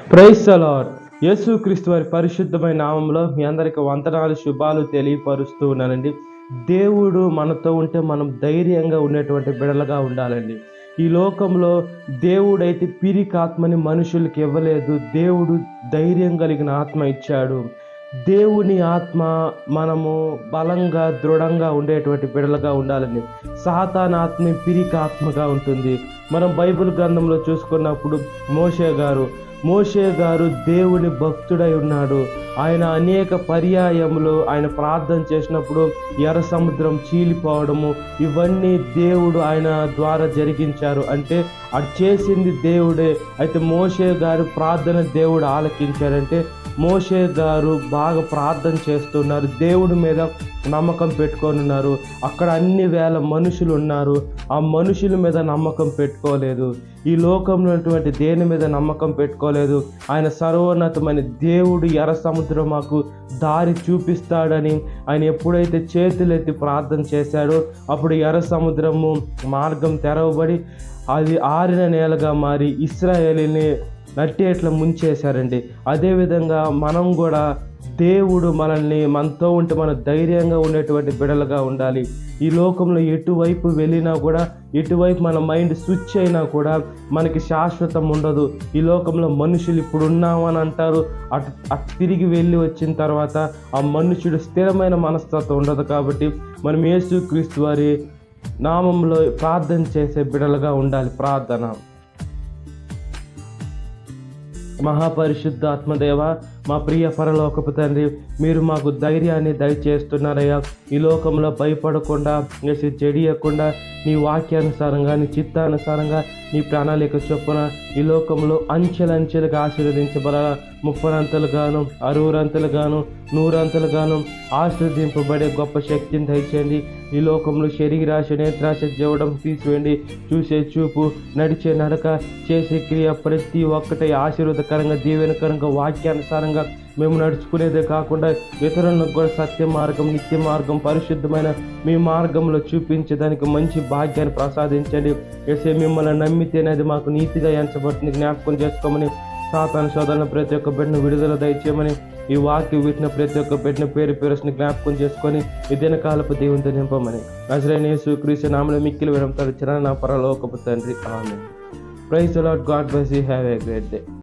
Praise the lord. యేసుక్రీస్తు వారి పరిశుద్ధమైన నామంలో మీ అందరికి వందనాలు, శుభాలు తెలియపరుస్తూ ఉన్నానండి. దేవుడు మనతో ఉంటే మనం ధైర్యంగా ఉండేటువంటి బిడలుగా ఉండాలండి. ఈ లోకంలో దేవుడైతే పిరికి ఆత్మని మనుషులకి ఇవ్వలేదు. దేవుడు ధైర్యం కలిగిన ఆత్మ ఇచ్చాడు. దేవుని ఆత్మ మనము బలంగా దృఢంగా ఉండేటువంటి బిడలుగా ఉండాలండి. సాతాను ఆత్మ పిరికి ఆత్మగా ఉంటుంది. మనం బైబిల్ గ్రంథంలో చూసుకున్నప్పుడు మోషే గారు దేవుని భక్తుడై ఉన్నాడు. ఆయన అనేక పర్యాయములు ఆయన ప్రార్థన చేసినప్పుడు ఎర్ర సముద్రం చీలిపోవడము ఇవన్నీ దేవుడు ఆయన ద్వారా జరిగించారు. అంటే అది చేసింది దేవుడే. అయితే మోషే గారు ప్రార్థన దేవుడు ఆలకించారంటే మోషే గారు బాగా ప్రార్థన చేస్తున్నారు, దేవుడి మీద నమ్మకం పెట్టుకొని ఉన్నారు. అక్కడ అన్ని వేల మనుషులు ఉన్నారు, ఆ మనుషుల మీద నమ్మకం పెట్టుకోలేదు. ఈ లోకంలో ఉన్నటువంటి దేని మీద నమ్మకం పెట్టుకోలేదు. ఆయన సర్వోన్నతమైన దేవుడు ఎర్ర సముద్రం మాకు దారి చూపిస్తాడని ఆయన ఎప్పుడైతే చేతులెత్తి ప్రార్థన చేశాడో అప్పుడు ఎర్ర సముద్రము మార్గం తెరవబడి అది ఆరిన నేలగా మారి ఇశ్రాయేలుని నట్టేట్లా ముంచేశారండి. అదేవిధంగా మనం కూడా దేవుడు మనతో ఉంటే మనం ధైర్యంగా ఉండేటువంటి బిడలుగా ఉండాలి. ఈ లోకంలో ఎటువైపు వెళ్ళినా కూడా, ఎటువైపు మన మైండ్ స్విచ్ అయినా కూడా మనకి శాశ్వతం ఉండదు. ఈ లోకంలో మనుషులు ఇప్పుడు ఉన్నామని అంటారు, అటు తిరిగి వెళ్ళి వచ్చిన తర్వాత ఆ మనుషుడు స్థిరమైన మనస్తత్వం ఉండదు. కాబట్టి మనం యేసుక్రీస్తు వారి నామంలో ప్రార్థన చేసే బిడలుగా ఉండాలి. ప్రార్థన. మహాపరిశుద్ధ ఆత్మదేవ, మా ప్రియ పరలోకపు తండ్రి, మీరు మాకు ధైర్యాన్ని దయచేస్తున్నారయ్యా. ఈ లోకంలో భయపడకుండా, చెడియకుండా, నీ వాక్యానుసారంగా, నీ చిత్తానుసారంగా, నీ ప్రణాళిక చొప్పున ఈ లోకంలో అంచెలంచెలుగా ఆశీర్వదించబడాల. 30 60 100 ఆశీర్వదింపబడే గొప్ప శక్తిని దయచేయండి. ఈ లోకంలో శరీరాశ, నేత్రాశ, జవడం తీసివేయండి. చూసే చూపు, నడిచే నడక, చేసే క్రియ ప్రతి ఒక్కటి ఆశీర్వాదకరంగా, దీవెనకరంగా, వాక్యానుసారంగా మేము నడుచుకునేదే కాకుండా ఇతరులకు కూడా సత్య మార్గం, నిత్య మార్గం, పరిశుద్ధమైన మీ మార్గంలో చూపించేదానికి మంచి భాగ్యాన్ని ప్రసాదించండి. ఎసే మిమ్మల్ని నమ్మితేనేది మాకు నీతిగా ఎంచబడుతుంది. జ్ఞాపకం చేసుకోమని, సాతాను శోధన ప్రతి ఒక్క బిడ్డను విడుదల దయచేయమని, ఈ వాక్యం వీటిన ప్రతి ఒక్క బిడ్డను పేరు పేరుని జ్ఞాపకం చేసుకొని ఇదేన కాలపు దేవునితో నింపమని నజరేయుడైన యేసుక్రీస్తు నామములో మిక్కిలి వినమ్రతతో నా పరలోకపు తండ్రి, amen. Praise the Lord. God bless you. Have a great day.